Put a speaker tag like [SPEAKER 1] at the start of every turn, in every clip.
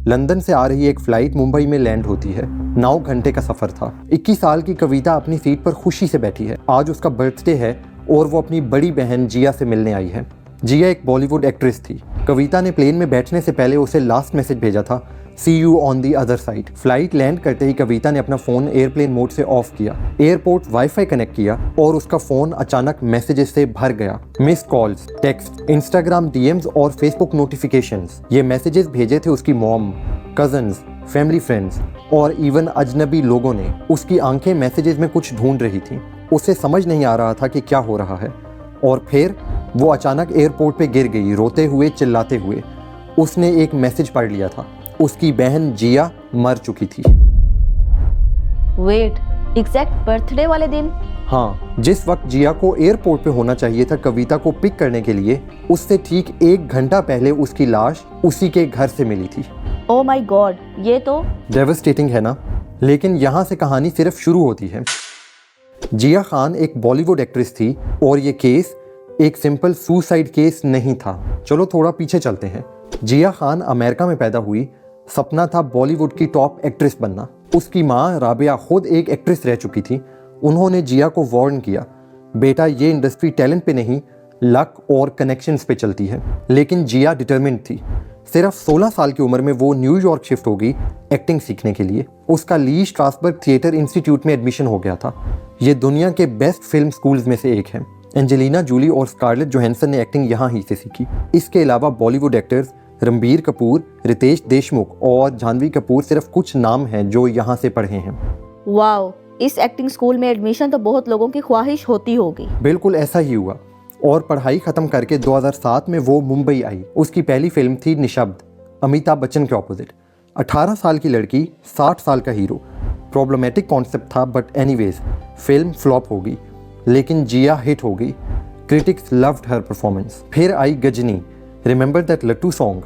[SPEAKER 1] London से आ रही एक फ्लाइट मुंबई में लैंड होती है। 9 घंटे का सफर था। 21 साल की कविता अपनी सीट पर खुशी से बैठी है। आज उसका बर्थडे है और वो अपनी बड़ी बहन जिया से मिलने आई है। जिया एक बॉलीवुड एक्ट्रेस थी। कविता ने प्लेन में बैठने से पहले उसे लास्ट मैसेज भेजा था, see you on the other side. Flight land करते ही कविता ने अपना फोन एयरप्लेन मोड से ऑफ किया, एयरपोर्ट वाईफाई कनेक्ट किया और उसका फोन अचानक मैसेजेस से भर गया। Missed calls, text, Instagram DMs और फेसबुक नोटिफिकेशंस। ये मैसेजेस भेजे थे उसकी मॉम, कजन्स, फैमिली फ्रेंड्स और इवन अजनबी लोगों ने। उसकी आंखें मैसेजेस में कुछ ढूंढ रही थी। उसे समझ नहीं आ रहा था कि क्या हो रहा है। और फिर वो अचानक एयरपोर्ट पे गिर गई, रोते हुए, चिल्लाते हुए। उसने एक मैसेज पढ़ लिया था, उसकी बहन जिया मर चुकी थी।
[SPEAKER 2] वेट, एग्जैक्ट बर्थडे वाले दिन?
[SPEAKER 1] हाँ, जिस वक्त जिया को एयरपोर्ट पे होना चाहिए था कविता को पिक करने के लिए, उससे ठीक 1 घंटा पहले उसकी लाश उसी के घर से मिली थी।
[SPEAKER 2] ओह माय गॉड, ये तो
[SPEAKER 1] डेवास्टेटिंग है ना? लेकिन यहाँ से कहानी सिर्फ शुरू होती है। जिया खान एक बॉलीवुड एक्ट्रेस थी और ये केस एक सिंपल सुसाइड केस नहीं था। चलो थोड़ा पीछे चलते हैं। जिया खान अमेरिका में पैदा हुई। सपना था बॉलीवुड की टॉप एक्ट्रेस बनना। उसकी माँ राबिया खुद एक एक्ट्रेस रह चुकी थी। उन्होंने जिया को वार्न किया, बेटा ये इंडस्ट्री टैलेंट पे नहीं, लक और कनेक्शंस पे चलती है। लेकिन जिया डिटरमिन्ड थी। सिर्फ 16 साल की उम्र में वो न्यूयॉर्क शिफ्ट हो गई एक्टिंग सीखने के लिए। उसका ली स्ट्रासबर्ग थिएटर इंस्टीट्यूट में एडमिशन हो गया था। ये दुनिया के बेस्ट फिल्म स्कूल्स में से एक है। एंजेलिना जूली और स्कारलेट जोहानसन ने एक्टिंग यहाँ ही से सीखी। इसके अलावा बॉलीवुड एक्टर्स रणबीर कपूर, रितेश देशमुख और जानवी कपूर सिर्फ कुछ नाम हैं जो यहाँ से पढ़े हैं।
[SPEAKER 2] वाओ, इस एक्टिंग स्कूल में एडमिशन तो बहुत लोगों की ख्वाहिश होती होगी।
[SPEAKER 1] बिल्कुल ऐसा ही हुआ। और पढ़ाई खत्म करके 2007 में वो मुंबई आई। उसकी पहली फिल्म थी निशब्द, अमिताभ बच्चन के ऑपोजिट। 18 साल की लड़की, 60 साल का हीरो। प्रॉब्लमेटिक कॉन्सेप्ट था बट एनीवेज फिल्म फ्लॉप हो गई। लेकिन जिया हिट हो गई। Critics loved her performance. फिर आई गजनी, रिमेंबर दैट लट्टू सॉन्ग?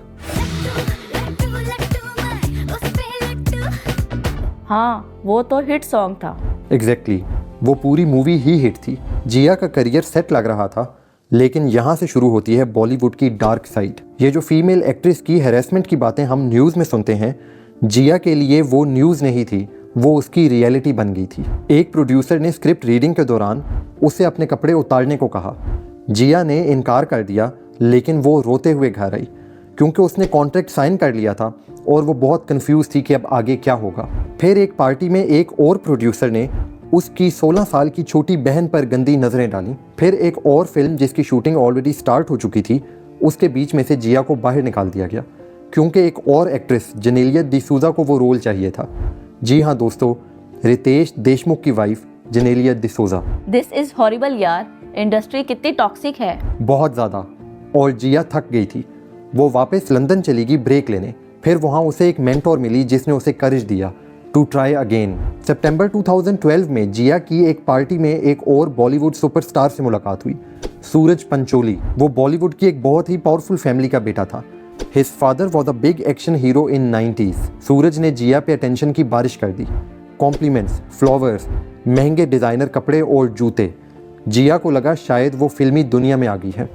[SPEAKER 2] हाँ, वो तो हिट सॉन्ग था।
[SPEAKER 1] एग्जैक्टली, वो पूरी मूवी ही हिट थी। जिया का करियर सेट लग रहा था। लेकिन यहाँ से शुरू होती है बॉलीवुड की डार्क साइड। ये जो फीमेल एक्ट्रेस की हैरेसमेंट की बातें हम न्यूज़ में सुनते हैं, जिया के लिए वो न्यूज़ नहीं थी, वो उसकी रियलिटी बन गई थी। एक प्रोड्यूसर ने स्क्रिप्ट रीडिंग के दौरान उसे अपने कपड़े उतारने को कहा। जिया ने इनकार कर दिया, लेकिन वो रोते हुए घर आई क्योंकि उसने कॉन्ट्रैक्ट साइन कर लिया था और वो बहुत कंफ्यूज थी कि अब आगे क्या होगा। फिर एक पार्टी में एक और प्रोड्यूसर ने उसकी 16 साल की छोटी बहन पर गंदी नज़रें डाली। फिर एक और फिल्म जिसकी शूटिंग ऑलरेडी स्टार्ट हो चुकी थी, उसके बीच में से जिया को बाहर निकाल दिया गया क्योंकि एक और एक्ट्रेस जेनेलिया डिसूजा को वो रोल चाहिए था। जी हाँ दोस्तों, रितेश देशमुख की wife Genelia D'Souza.
[SPEAKER 2] This is horrible यार, इंडस्ट्री कितनी टॉक्सिक है।
[SPEAKER 1] बहुत ज़्यादा। और जिया थक गई थी। वो वापस लंदन चली गई ब्रेक लेने। फिर वहाँ उसे एक मेंटोर मिली जिसने उसे करेज दिया टू ट्राई अगेन। सितंबर 2012 में जिया की एक पार्टी में एक और बॉलीवुड सुपरस्टार से मुलाकात हुई, सूरज पंचोली। वो बॉलीवुड की एक बहुत ही पावरफुल फैमिली का बेटा था। His father was a big action hero in 90s। सूरज ने जिया पे अटेंशन की बारिश कर दी। कॉम्प्लीमेंट्स, फ्लावर्स, महंगे डिज़ाइनर कपड़े और जूते। जिया को लगा शायद वो फिल्मी दुनिया में आ गई है।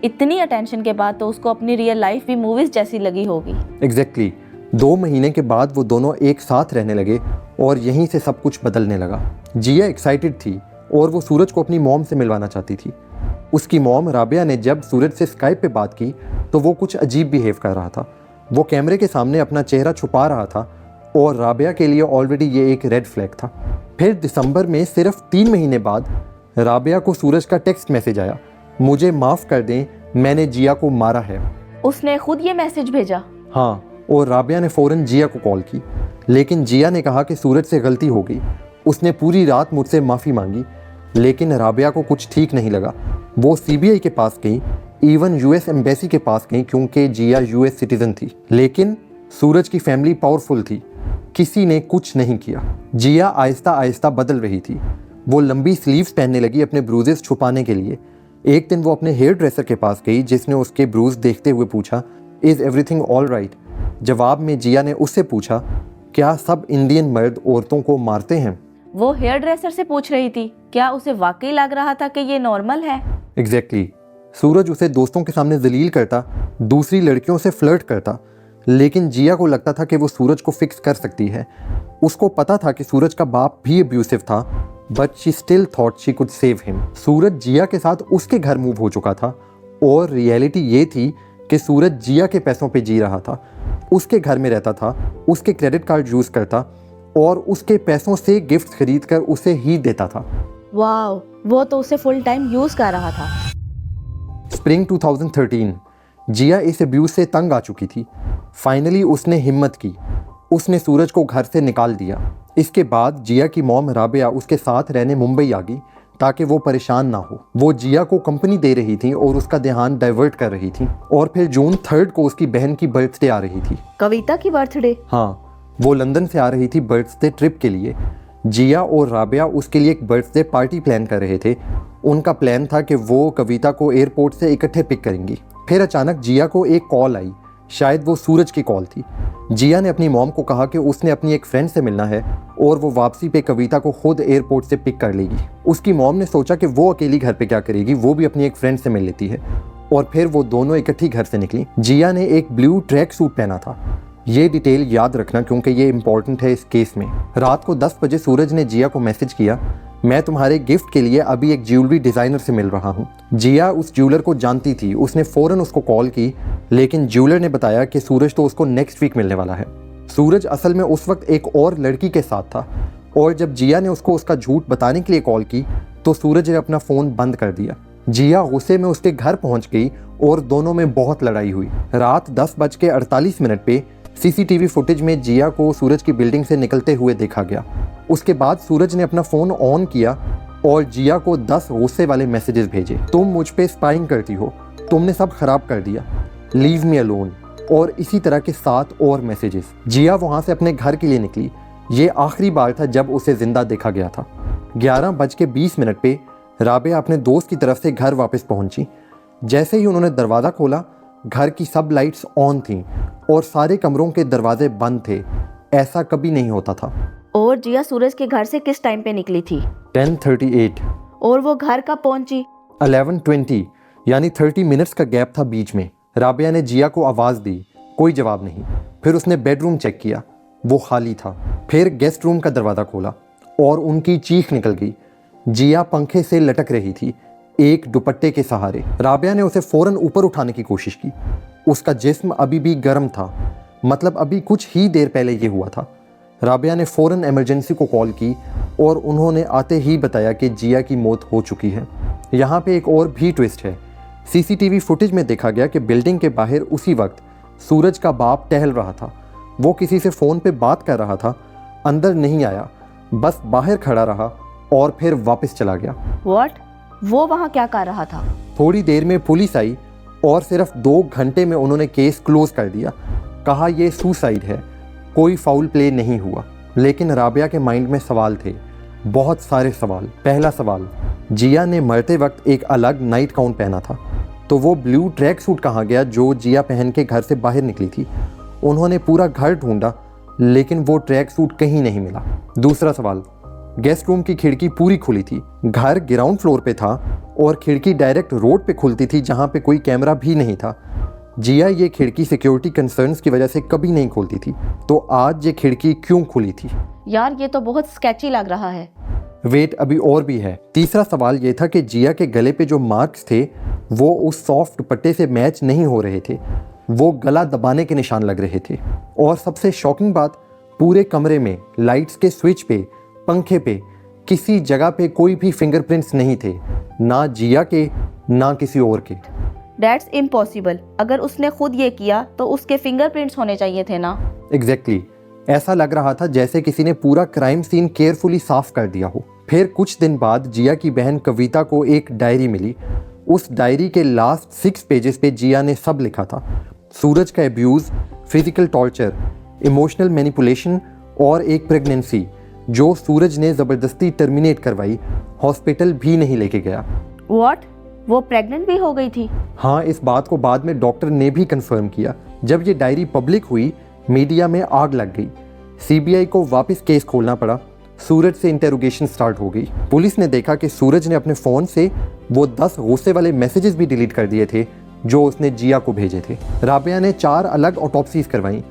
[SPEAKER 2] इतनी अटेंशन के बाद तो उसको अपनी रियल लाइफ भी मूवीज जैसी लगी होगी।
[SPEAKER 1] एग्जैक्टली। 2 महीने के बाद वो दोनों एक साथ रहने लगे और यहीं से सब कुछ बदलने लगा। जिया एक्साइटेड थी और वो सूरज को अपनी मॉम से मिलवाना चाहती थी। उसकी मॉम राबिया ने जब सूरज से स्काइप पे बात की तो वो कुछ अजीब बिहेव कर रहा था। वो कैमरे के सामने अपना चेहरा छुपा रहा था और राबिया के लिए ऑलरेडी ये एक रेड फ्लैग था। फिर दिसंबर में सिर्फ 3 महीने बाद राबिया को सूरज का टेक्स्ट मैसेज आया, मुझे माफ़ कर दें, मैंने जिया को मारा है।
[SPEAKER 2] उसने खुद ये मैसेज भेजा?
[SPEAKER 1] हाँ, और राबिया ने फ़ौरन जिया को कॉल की। लेकिन जिया ने कहा कि सूरज से गलती हो गई। उसने पूरी रात मुझसे माफ़ी मांगी। लेकिन राबिया को कुछ ठीक नहीं लगा। वो सीबीआई के पास गई, इवन यूएस एम्बेसी के पास गई क्योंकि जिया यूएस सिटीजन थी। लेकिन सूरज की फैमिली पावरफुल थी, किसी ने कुछ नहीं किया। जिया आहिस्ता आहिस्ता बदल रही थी। वो लंबी स्लीव्स पहनने लगी अपने ब्रूजेस छुपाने के लिए। एक दिन वो अपने हेयर ड्रेसर के पास गई जिसने उसके ब्रूज देखते हुए पूछा, इज़ एवरीथिंग ऑल राइट? जवाब में जिया ने उससे पूछा, क्या सब इंडियन मर्द औरतों को मारते हैं?
[SPEAKER 2] वो हेयर ड्रेसर से पूछ रही थी, क्या उसे वाकई लग रहा था कि ये नॉर्मल है?
[SPEAKER 1] एग्जैक्टली। सूरज उसे दोस्तों के सामने जलील करता, दूसरी लड़कियों से फ्लर्ट करता, लेकिन जिया को लगता था कि वो सूरज को फिक्स कर सकती है। उसको पता था कि सूरज का बाप भी अब्यूसिव था, but she still thought she could save him. Suraj Jiya के साथ उसके घर मूव हो चुका था और रियलिटी ये थी कि सूरज जिया के पैसों पे जी रहा था, उसके घर में रहता था, उसके क्रेडिट कार्ड यूज़ करता और उसके पैसों से गिफ्ट खरीद कर उसे ही देता था।
[SPEAKER 2] वाओ, वो तो उसे फुल टाइम यूज कर रहा था।
[SPEAKER 1] स्प्रिंग 2013 जिया इस अब्यूज़ से तंग आ चुकी थी। फाइनली उसने हिम्मत की, उसने सूरज को घर से निकाल दिया। इसके बाद जिया की मॉम राबिया उसके साथ रहने मुंबई आ गई ताकि वो परेशान ना हो। वो जिया को कंपनी दे रही थी और उसका ध्यान डाइवर्ट कर रही थी। और फिर जून 3 को उसकी बहन की बर्थडे आ रही थी।
[SPEAKER 2] कविता की बर्थडे?
[SPEAKER 1] हाँ, वो लंदन से आ रही थी बर्थडे ट्रिप के लिए। जिया और राबिया उसके लिए एक बर्थडे पार्टी प्लान कर रहे थे। उनका प्लान था कि वो कविता को एयरपोर्ट से इकट्ठे पिक करेंगी। फिर अचानक जिया को एक कॉल आई, शायद वो सूरज की कॉल थी। जिया ने अपनी मॉम को कहा कि उसने अपनी एक फ्रेंड से मिलना है और वो वापसी पे कविता को खुद एयरपोर्ट से पिक कर लेगी। उसकी मॉम ने सोचा कि वो अकेली घर पे क्या करेगी, वो भी अपनी एक फ्रेंड से मिल लेती है। और फिर वो दोनों इकट्ठी घर से निकली। जिया ने एक ब्लू ट्रैक सूट पहना था। ये डिटेल याद रखना क्योंकि ये इंपॉर्टेंट है इस केस में। रात को 10 बजे सूरज ने जिया को मैसेज किया, मैं तुम्हारे गिफ्ट के लिए अभी एक ज्वेलरी डिज़ाइनर से मिल रहा हूँ। जिया उस ज्वेलर को जानती थी, उसने फ़ौरन उसको कॉल की, लेकिन ज्वेलर ने बताया कि सूरज तो उसको नेक्स्ट वीक मिलने वाला है। सूरज असल में उस वक्त एक और लड़की के साथ था और जब जिया ने उसको उसका झूठ बताने के लिए कॉल की तो सूरज ने अपना फ़ोन बंद कर दिया। जिया गुस्से में उसके घर पहुँच गई और दोनों में बहुत लड़ाई हुई। रात 10:48 पे सीसीटीवी फुटेज में जिया को सूरज की बिल्डिंग से निकलते हुए देखा गया। उसके बाद सूरज ने अपना फ़ोन ऑन किया और जिया को 10 गुस्से वाले मैसेजेस भेजे। तुम मुझ पे स्पाइंग करती हो, तुमने सब खराब कर दिया, लीव मी अलोन, और इसी तरह के 7 और मैसेजेस। जिया वहाँ से अपने घर के लिए निकली। ये आखिरी बार था जब उसे जिंदा देखा गया था। 11:20 पे राबिया अपने दोस्त की तरफ से घर वापस पहुंची। जैसे ही उन्होंने दरवाज़ा खोला, घर की सब लाइट्स ऑन थीं और सारे कमरों के दरवाजे बंद थे। ऐसा कभी नहीं होता था।
[SPEAKER 2] और जिया सूरज के घर से किस टाइम पे निकली थी?
[SPEAKER 1] 10:38।
[SPEAKER 2] और वो घर कब पहुंची?
[SPEAKER 1] 11:20, यानी 30 मिनट्स का गैप था बीच में। राबिया ने जिया को आवाज़ दी, कोई जवाब नहीं। फिर उसने बेडरूम चेक किया, वो खाली था। फिर गेस्ट रूम का दरवाज़ा खोला और उनकी चीख निकल गई। जिया पंखे से लटक रही थी, एक दुपट्टे के सहारे। राबिया ने उसे फ़ौरन ऊपर उठाने की कोशिश की। उसका जिस्म अभी भी गर्म था, मतलब अभी कुछ ही देर पहले ये हुआ था। राबिया ने फ़ौरन इमरजेंसी को कॉल की और उन्होंने आते ही बताया कि जिया की मौत हो चुकी है। यहाँ पे एक और भी ट्विस्ट है। सीसीटीवी फुटेज में देखा गया कि बिल्डिंग के बाहर उसी वक्त सूरज का बाप टहल रहा था। वो किसी से फ़ोन पे बात कर रहा था, अंदर नहीं आया, बस बाहर खड़ा रहा और फिर वापस चला गया।
[SPEAKER 2] व्हाट? वो वहाँ क्या कर रहा था?
[SPEAKER 1] थोड़ी देर में पुलिस आई और सिर्फ 2 घंटे में उन्होंने केस क्लोज कर दिया। कहा ये सुसाइड है, कोई फाउल प्ले नहीं हुआ। लेकिन राबिया के माइंड में सवाल थे, बहुत सारे सवाल। पहला सवाल, जिया ने मरते वक्त एक अलग नाइट गाउन पहना था, तो वो ब्लू ट्रैक सूट कहाँ गया जो जिया पहन के घर से बाहर निकली थी? उन्होंने पूरा घर ढूंढा लेकिन वो ट्रैक सूट कहीं नहीं मिला। दूसरा सवाल, गेस्ट रूम की खिड़की पूरी खुली थी, घर ग्राउंड फ्लोर पे था और खिड़की डायरेक्ट रोड पे खुलती थी जहाँ पे कोई कैमरा भी नहीं था। जिया ये खिड़की सिक्योरिटी कंसर्न्स की वजह से कभी नहीं खोलती थी, तो आज ये खिड़की क्यों खुली थी?
[SPEAKER 2] यार ये तो बहुत स्केची लग रहा है।
[SPEAKER 1] वेट, अभी और भी है। तीसरा सवाल ये था कि जिया के गले पे जो मार्क्स थे वो उस सॉफ्ट दुपट्टे से मैच नहीं हो रहे थे, वो गला दबाने के निशान लग रहे थे। और सबसे शॉकिंग बात, पूरे कमरे में लाइट्स के स्विच पे, पंखे पे, किसी जगह पे कोई भी फिंगरप्रिंट्स नहीं थे, ना जिया के ना किसी और के।
[SPEAKER 2] That's impossible। अगर उसने खुद ये किया तो उसके फिंगरप्रिंट्स होने चाहिए थे ना?
[SPEAKER 1] एग्जैक्टली ऐसा लग रहा था जैसे किसी ने पूरा क्राइम सीन केयरफुली साफ कर दिया हो। फिर कुछ दिन बाद जिया की बहन कविता को एक डायरी मिली। उस डायरी के लास्ट 6 पेजेस पे जिया ने सब लिखा था, सूरज का abuse, physical torture, emotional manipulation और एक प्रेगनेंसी जो सूरज ने ज़बरदस्ती टर्मिनेट करवाई, हॉस्पिटल भी नहीं लेके गया।
[SPEAKER 2] What? वो प्रेग्नेंट भी हो गई थी?
[SPEAKER 1] हाँ, इस बात को बाद में डॉक्टर ने भी कंफर्म किया। जब ये डायरी पब्लिक हुई, मीडिया में आग लग गई। सीबीआई को वापस केस खोलना पड़ा। सूरज से इंटेरोगेशन स्टार्ट हो गई। पुलिस ने देखा कि सूरज ने अपने फ़ोन से वो 10 गुस्से वाले मैसेजेस भी डिलीट कर दिए थे जो उसने जिया को भेजे थे। राबिया ने 4 अलग ऑटोप्सीज करवाई,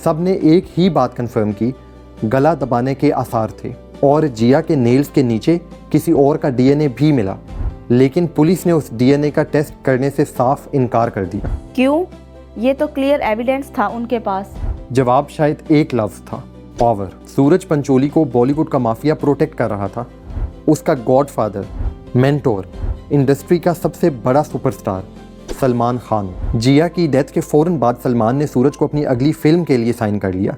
[SPEAKER 1] सबने एक ही बात कंफर्म की, गला दबाने के आसार थे और जिया के नेल्स के नीचे किसी और का डीएनए भी मिला, लेकिन पुलिस ने उस डीएनए का टेस्ट करने से साफ इनकार कर दिया।
[SPEAKER 2] क्यों? ये तो क्लियर एविडेंस था उनके पास।
[SPEAKER 1] जवाब शायद एक लफ्ज़ था, पावर। सूरज पंचोली को बॉलीवुड का माफिया प्रोटेक्ट कर रहा था। उसका गॉडफादर, मेंटोर, इंडस्ट्री का सबसे बड़ा सुपरस्टार सलमान खान। जिया की डेथ के फ़ौरन बाद सलमान ने सूरज को अपनी अगली फिल्म के लिए साइन कर लिया,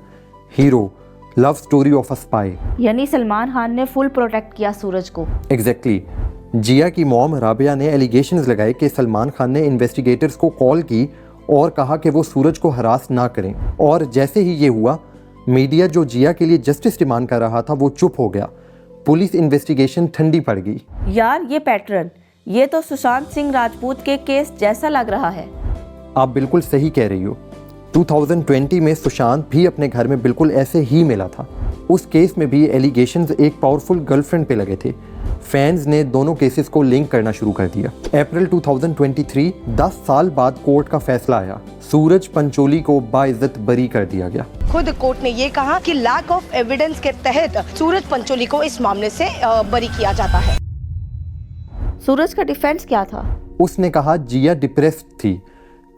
[SPEAKER 1] hero, love story of a spy.
[SPEAKER 2] यानी सलमान खान ने फुल प्रोटेक्ट किया सूरज को।
[SPEAKER 1] एग्जैक्टली। जिया की मॉम राबिया ने एलिगेशंस लगाए कि सलमान खान ने इन्वेस्टिगेटर्स को कॉल की और कहा कि वो सूरज को हरास ना करें, और जैसे ही ये हुआ, मीडिया जो जिया के लिए जस्टिस डिमांड कर रहा था वो चुप हो गया। पुलिस इन्वेस्टिगेशन ठंडी पड़ गई।
[SPEAKER 2] यार ये पैटर्न, ये तो सुशांत सिंह राजपूत के केस जैसा लग रहा है।
[SPEAKER 1] आप बिल्कुल सही कह रही हो। 2020 में सुशांत भी अपने घर में बिल्कुल ऐसे ही मिला था। उस केस में भी एलिगेशंस एक पावरफुल गर्लफ्रेंड पे लगे थे। फैंस ने दोनों केसेस को लिंक करना शुरू कर दिया। अप्रैल 2023, 10 साल बाद कोर्ट का फैसला आया। सूरज पंचोली को बाइज्जत बरी कर दिया गया।
[SPEAKER 3] खुद कोर्ट ने ये कहा कि लैक ऑफ एविडेंस के तहत सूरज पंचोली को इस मामले से बरी किया जाता है।
[SPEAKER 2] सूरज का डिफेंस क्या था?
[SPEAKER 1] उसने कहा जिया डिप्रेस्ड थी,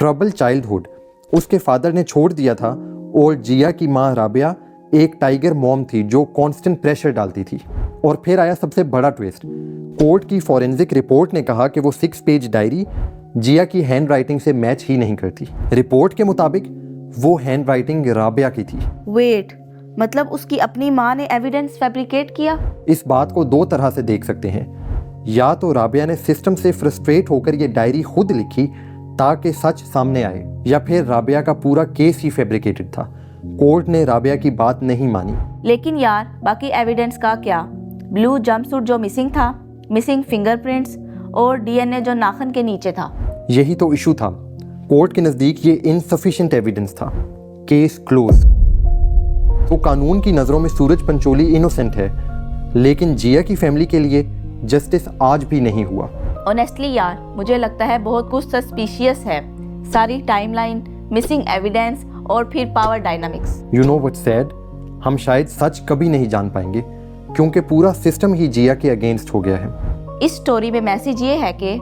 [SPEAKER 1] ट्रबल चाइल्डहुड, उसके फादर ने छोड़ दिया था, और जिया की माँ राबिया एक टाइगर मॉम थी जो कांस्टेंट प्रेशर डालती थी। और फिर आया सबसे बड़ा ट्विस्ट। कोर्ट की फॉरेंसिक रिपोर्ट ने कहा कि वो 6 पेज डायरी जिया की हैंड राइटिंग से मैच ही नहीं करती। रिपोर्ट के मुताबिक वो हैंड राइटिंग राबिया की थी।
[SPEAKER 2] वेट, मतलब उसकी अपनी माँ ने एविडेंस फैब्रिकेट किया?
[SPEAKER 1] इस बात को 2 तरह से देख सकते हैं। या तो राबिया ने सिस्टम से फ्रस्ट्रेट होकर ये डायरी खुद लिखी ताकि सच सामने आए, या फिर राबिया का पूरा केस ही फैब्रिकेटेड था। कोर्ट ने राबिया की बात नहीं मानी।
[SPEAKER 2] लेकिन यार बाकी एविडेंस का क्या? ब्लू जंपसूट जो मिसिंग था, मिसिंग फिंगरप्रिंट्स और डीएनए जो नाखून के नीचे था।
[SPEAKER 1] यही तो इशू था। कोर्ट के नज़दीक ये इनसफिशिएंट एविडेंस था। Case close. तो कानून की नज़रों में सूरज पंचोली इनोसेंट है, लेकिन जिया की फैमिली के लिए जस्टिस आज भी नहीं हुआ।
[SPEAKER 2] ऑनेस्टली यार मुझे लगता है बहुत कुछ सस्पिशियस है। सारी टाइमलाइन, मिसिंग एविडेंस और फिर power dynamics.
[SPEAKER 1] You know what's sad? हम शायद सच कभी नहीं जान पाएंगे, क्योंकि पूरा सिस्टम ही जिया के अगेंस्ट हो गया है।
[SPEAKER 2] इस स्टोरी में मैसेज ये है कि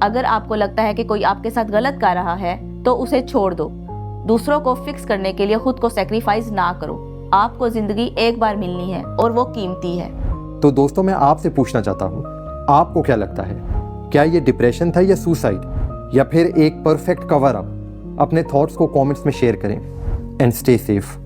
[SPEAKER 2] अगर आपको लगता है कि कोई आपके साथ गलत कर रहा है तो उसे छोड़ दो। दूसरों को फिक्स करने के लिए खुद को सेक्रीफाइस ना करो। आपको जिंदगी एक बार मिलनी है और वो कीमती है।
[SPEAKER 1] तो दोस्तों, मैं आपसे पूछना चाहता हूँ, आपको क्या लगता है? क्या ये डिप्रेशन था या सुसाइड, या फिर एक परफेक्ट कवर अप? अपने थॉट्स को कमेंट्स में शेयर करें एंड स्टे सेफ।